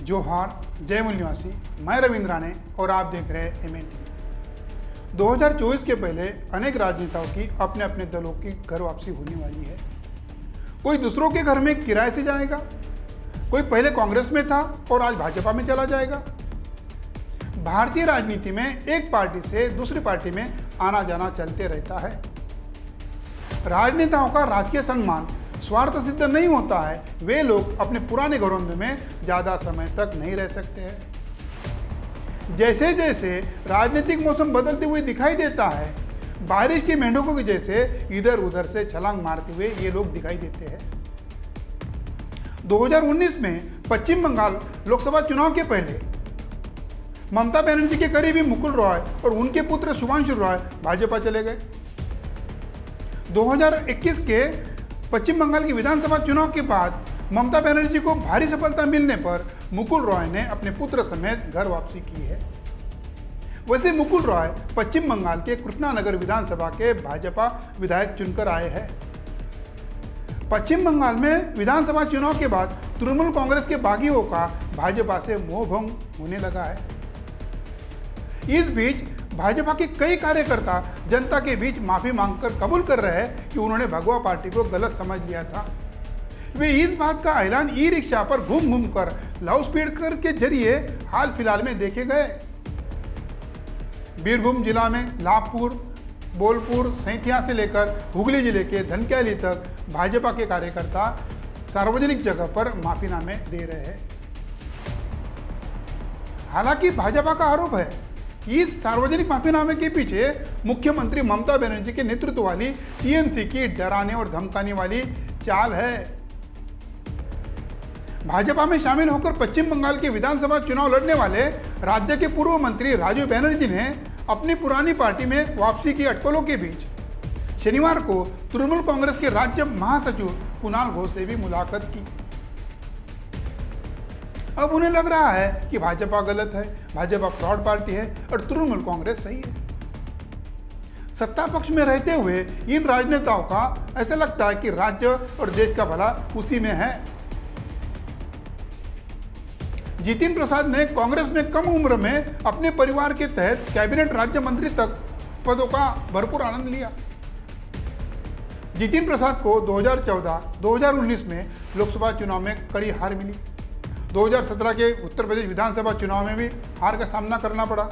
जोहार, जय मूल निवासी। मैं रविंद्र राणे और आप देख रहे हैं MNTV। 2024 के पहले अनेक राजनेताओं की अपने अपने दलों की घर वापसी होने वाली है। कोई दूसरों के घर में किराए से जाएगा, कोई पहले कांग्रेस में था और आज भाजपा में चला जाएगा। भारतीय राजनीति में एक पार्टी से दूसरी पार्टी में आना जाना चलते रहता है। राजनेताओं का राजकीय सम्मान स्वार्थ सिद्ध नहीं होता है। वे लोग अपने पुराने घरों में ज़्यादा समय तक नहीं रह सकते हैं। जैसे जैसे राजनीतिक मौसम बदलते हुए दिखाई देता है, बारिश के मेंढकों के जैसे इधर उधर से छलांग मारते हुए ये लोग दिखाई देते हैं। 2019 में पश्चिम बंगाल लोकसभा चुनाव के पहले ममता बनर्जी के करीबी मुकुल रॉय और उनके पुत्र शुभांशु रॉय भाजपा चले गए। 2021 के पश्चिम बंगाल की विधानसभा चुनाव के बाद ममता बनर्जी को भारी सफलता मिलने पर मुकुल रॉय ने अपने पुत्र समेत घर वापसी की है। वैसे मुकुल रॉय पश्चिम बंगाल के कृष्णानगर विधानसभा के भाजपा विधायक चुनकर आए हैं। पश्चिम बंगाल में विधानसभा चुनाव के बाद तृणमूल कांग्रेस के बागियों का भाजपा से मोहभंग होने लगा है। इस बीच भाजपा के कई कार्यकर्ता जनता के बीच माफी मांगकर कबूल कर रहे हैं कि उन्होंने भगवा पार्टी को गलत समझ लिया था। वे इस बात का ऐलान ई रिक्शा पर घूम घूम कर लाउड स्पीकर के जरिए हाल फिलहाल में देखे गए। बीरभूम जिला में लाभपुर, बोलपुर, सैंथिया से लेकर हुगली जिले के धनक्याली तक भाजपा के कार्यकर्ता सार्वजनिक जगह पर माफीनामे दे रहे हैं। हालांकि भाजपा का आरोप है कि इस सार्वजनिक माफीनामे के पीछे मुख्यमंत्री ममता बनर्जी के नेतृत्व वाली टीएमसी की डराने और धमकाने वाली चाल है। भाजपा में शामिल होकर पश्चिम बंगाल के विधानसभा चुनाव लड़ने वाले राज्य के पूर्व मंत्री राजीव बनर्जी ने अपनी पुरानी पार्टी में वापसी की अटकलों के बीच शनिवार को तृणमूल कांग्रेस के राज्य महासचिव कुणाल घोष से भी मुलाकात की। अब उन्हें लग रहा है कि भाजपा गलत है, भाजपा फ्रॉड पार्टी है और तृणमूल कांग्रेस सही है। सत्ता पक्ष में रहते हुए इन राजनेताओं का ऐसा लगता है कि राज्य और देश का भला उसी में है। जितिन प्रसाद ने कांग्रेस में कम उम्र में अपने परिवार के तहत कैबिनेट राज्य मंत्री तक पदों का भरपूर आनंद लिया। जितिन प्रसाद को 2014-2019 में लोकसभा चुनाव में कड़ी हार मिली। 2017 के उत्तर प्रदेश विधानसभा चुनाव में भी हार का सामना करना पड़ा।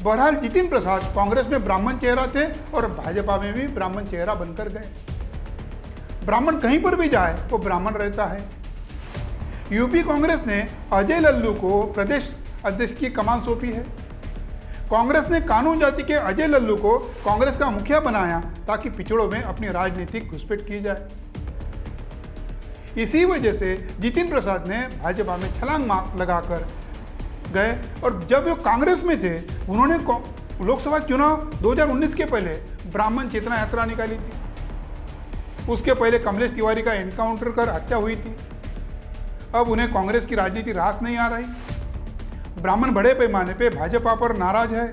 बहरहाल जितिन प्रसाद कांग्रेस में ब्राह्मण चेहरा थे और भाजपा में भी ब्राह्मण चेहरा बनकर गए। ब्राह्मण कहीं पर भी जाए वो ब्राह्मण रहता है। यूपी कांग्रेस ने अजय लल्लू को प्रदेश अध्यक्ष की कमान सौंपी है। कांग्रेस ने कानून जाति के अजय लल्लू को कांग्रेस का मुखिया बनाया ताकि पिछड़ों में अपनी राजनीतिक घुसपैठ की जाए। इसी वजह से जितिन प्रसाद ने भाजपा में छलांग लगाकर गए और जब वो कांग्रेस में थे उन्होंने लोकसभा चुनाव 2019 के पहले ब्राह्मण चेतना यात्रा निकाली थी। उसके पहले कमलेश तिवारी का एनकाउंटर कर हत्या हुई थी। अब उन्हें कांग्रेस की राजनीति रास नहीं आ रही। ब्राह्मण बड़े पैमाने पे भाजपा पर नाराज है।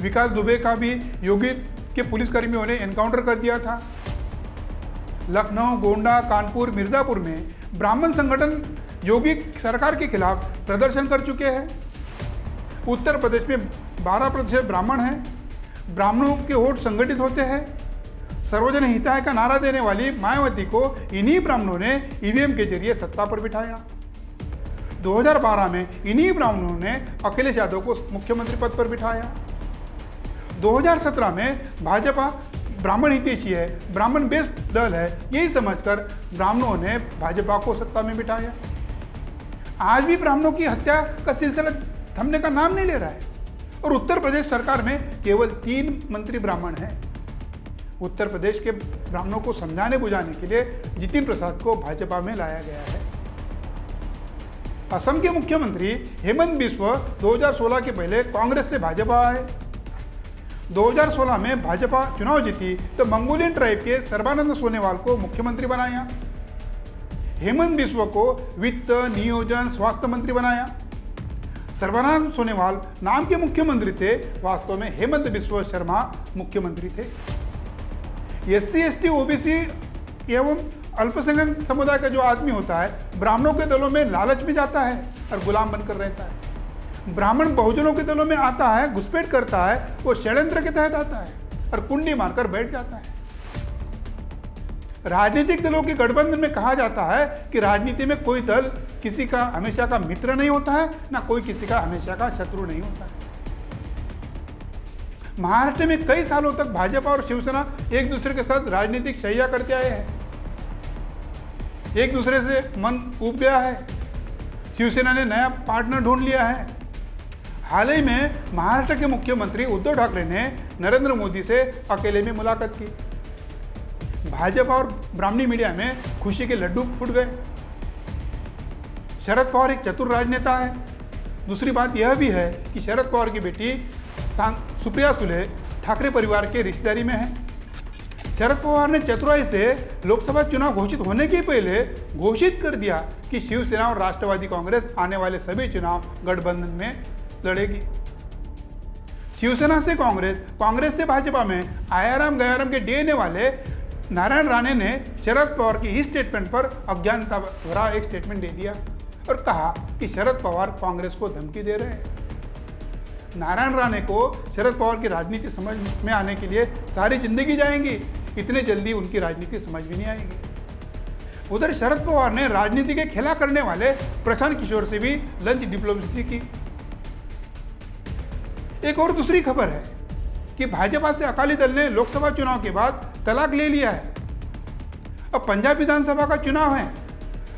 विकास दुबे का भी योगी के पुलिसकर्मियों ने एनकाउंटर कर दिया था। लखनऊ, गोंडा, कानपुर, मिर्जापुर में ब्राह्मण संगठन योगी सरकार के खिलाफ प्रदर्शन कर चुके हैं। उत्तर प्रदेश में 12% ब्राह्मण हैं। ब्राह्मणों के वोट संगठित होते हैं। सर्वजन हिताय का नारा देने वाली मायावती को इन्हीं ब्राह्मणों ने ईवीएम के जरिए सत्ता पर बिठाया। 2012 में इन्हीं ब्राह्मणों ने अखिलेश यादव को मुख्यमंत्री पद पर बिठाया। 2017 में भाजपा ब्राह्मण हितैषी है, ब्राह्मण बेस्ड दल है, यही समझकर ब्राह्मणों ने भाजपा को सत्ता में बिठाया। आज भी ब्राह्मणों की हत्या का सिलसिला थमने का नाम नहीं ले रहा है और उत्तर प्रदेश सरकार में केवल 3 मंत्री ब्राह्मण हैं। उत्तर प्रदेश के ब्राह्मणों को समझाने बुझाने के लिए जितिन प्रसाद को भाजपा में लाया गया है। असम के मुख्यमंत्री हेमंत बिस्व 2016 के पहले कांग्रेस से भाजपा आए। 2016 में भाजपा चुनाव जीती तो मंगोलियन ट्राइब के सर्बानंद सोनोवाल को मुख्यमंत्री बनाया। हेमंत बिस्व को वित्त, नियोजन, स्वास्थ्य मंत्री बनाया। सर्बानंद सोनोवाल नाम के मुख्यमंत्री थे, वास्तव में हेमंत बिस्व शर्मा मुख्यमंत्री थे। SC, ST, OBC एवं अल्पसंख्यक समुदाय का जो आदमी होता है ब्राह्मणों के दलों में लालच में जाता है और गुलाम बनकर रहता है। ब्राह्मण बहुजनों के दलों में आता है, घुसपैठ करता है, वो षड्यंत्र के तहत आता है और कुंडी मारकर बैठ जाता है। राजनीतिक दलों के गठबंधन में कहा जाता है कि राजनीति में कोई दल किसी का हमेशा का मित्र नहीं होता है, ना कोई किसी का हमेशा का शत्रु नहीं होता है। महाराष्ट्र में कई सालों तक भाजपा और शिवसेना एक दूसरे के साथ राजनीतिक शैया करते आए हैं, एक दूसरे से मन ऊब गया है। शिवसेना ने नया पार्टनर ढूंढ लिया है। हाल ही में महाराष्ट्र के मुख्यमंत्री उद्धव ठाकरे ने नरेंद्र मोदी से अकेले में मुलाकात की। भाजपा और ब्राह्मणी मीडिया में खुशी के लड्डू फूट गए। शरद पवार एक चतुर राजनेता है। दूसरी बात यह भी है कि शरद पवार की बेटी सुप्रिया सुले ठाकरे परिवार के रिश्तेदारी में है। शरद पवार ने चतुराई से लोकसभा चुनाव घोषित होने के पहले घोषित कर दिया कि शिवसेना और राष्ट्रवादी कांग्रेस आने वाले सभी चुनाव गठबंधन में लड़ेगी। शिवसेना से कांग्रेस, कांग्रेस से भाजपा में आयाराम गयाराम के डीएनए वाले नारायण राणे ने शरद पवार की इस स्टेटमेंट पर अज्ञानता भरा एक स्टेटमेंट दे दिया और कहा कि शरद पवार कांग्रेस को धमकी दे रहे हैं। नारायण राणे को शरद पवार की राजनीति समझ में आने के लिए सारी जिंदगी जाएंगी, इतने जल्दी उनकी राजनीति समझ में नहीं आएगी। उधर शरद पवार ने राजनीति के खेला करने वाले प्रशांत किशोर से भी लंच डिप्लोमेसी की। एक और दूसरी खबर है कि भाजपा से अकाली दल ने लोकसभा चुनाव के बाद तलाक ले लिया है। अब पंजाब विधानसभा का चुनाव है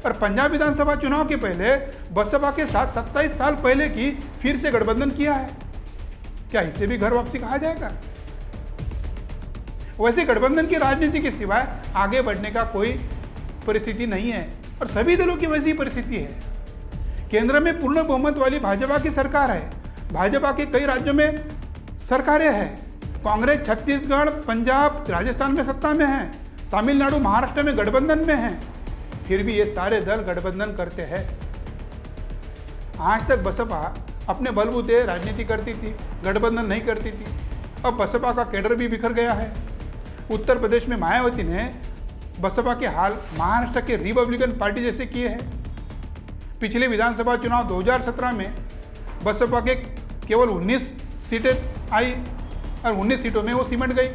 और पंजाब विधानसभा चुनाव के पहले बसपा के साथ 27 साल पहले की फिर से गठबंधन किया है। क्या इसे भी घर वापसी कहा जाएगा? वैसे गठबंधन की राजनीति के सिवाय आगे बढ़ने का कोई परिस्थिति नहीं है और सभी दलों की वैसी परिस्थिति है। केंद्र में पूर्ण बहुमत वाली भाजपा की सरकार है। भाजपा के कई राज्यों में सरकारें हैं। कांग्रेस छत्तीसगढ़, पंजाब, राजस्थान में सत्ता में है। तमिलनाडु, महाराष्ट्र में गठबंधन में है। फिर भी ये सारे दल गठबंधन करते हैं। आज तक बसपा अपने बलबूते राजनीति करती थी, गठबंधन नहीं करती थी। अब बसपा का कैडर भी बिखर गया है। उत्तर प्रदेश में मायावती ने बसपा के हाल महाराष्ट्र के रिपब्लिकन पार्टी जैसे किए हैं। पिछले विधानसभा चुनाव 2017 में बसपा के केवल 19 सीटें आई और 19 सीटों में वो सिमट गई।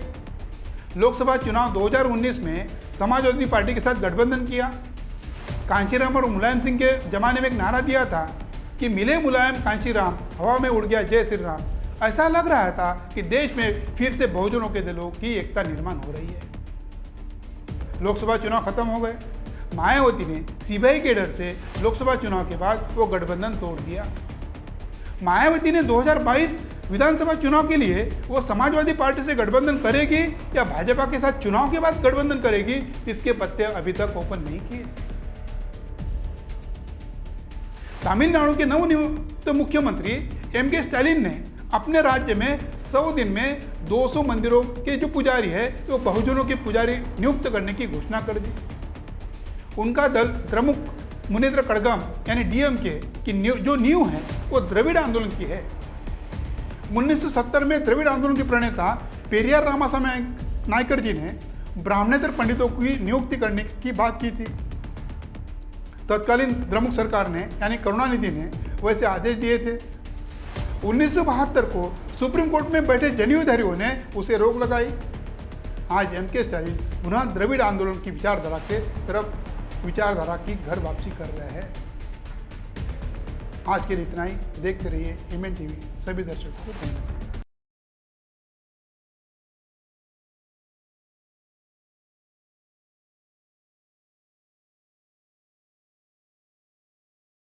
लोकसभा चुनाव 2019 में समाजवादी पार्टी के साथ गठबंधन किया। कांशीराम और मुलायम सिंह के जमाने में एक नारा दिया था कि मिले मुलायम कांशीराम, हवा में उड़ गया जय श्री राम। ऐसा लग रहा था कि देश में फिर से बहुजनों के दलों की एकता निर्माण हो रही है। लोकसभा चुनाव खत्म हो गए। मायावती ने सीबीआई के डर से लोकसभा चुनाव के बाद वो गठबंधन तोड़ दिया। मायावती ने 2022 विधानसभा चुनाव के लिए वो समाजवादी पार्टी से गठबंधन करेगी या भाजपा के साथ चुनाव के बाद गठबंधन करेगी, इसके पत्ते अभी तक ओपन नहीं किए। तमिलनाडु के नवनियुक्त मुख्यमंत्री एम.के. स्टालिन ने अपने राज्य में 100 दिन में 200 मंदिरों के जो पुजारी है वो बहुजनों के पुजारी नियुक्त करने की घोषणा कर दी। उनका दल द्रमुक मुनेत्र कड़गम यानी डीएमके की जो नींव है वो द्रविड़ आंदोलन की है। 1970 में द्रविड़ आंदोलन के प्रणेता पेरियार रामासामी नायकर जी ने ब्राह्मणेतर पंडितों की नियुक्ति करने की बात की थी। तत्कालीन द्रमुक सरकार ने यानी करुणानिधि ने वैसे आदेश दिए थे। 1972 को सुप्रीम कोर्ट में बैठे जनेऊधारियों ने उसे रोक लगाई। आज एम.के. स्टालिन पुनः द्रविड़ आंदोलन की विचारधारा के तरफ विचारधारा की घर वापसी कर रहे हैं। आज के लिए इतना ही। देखते रहिए एमएन टीवी। सभी दर्शकों को धन्यवाद।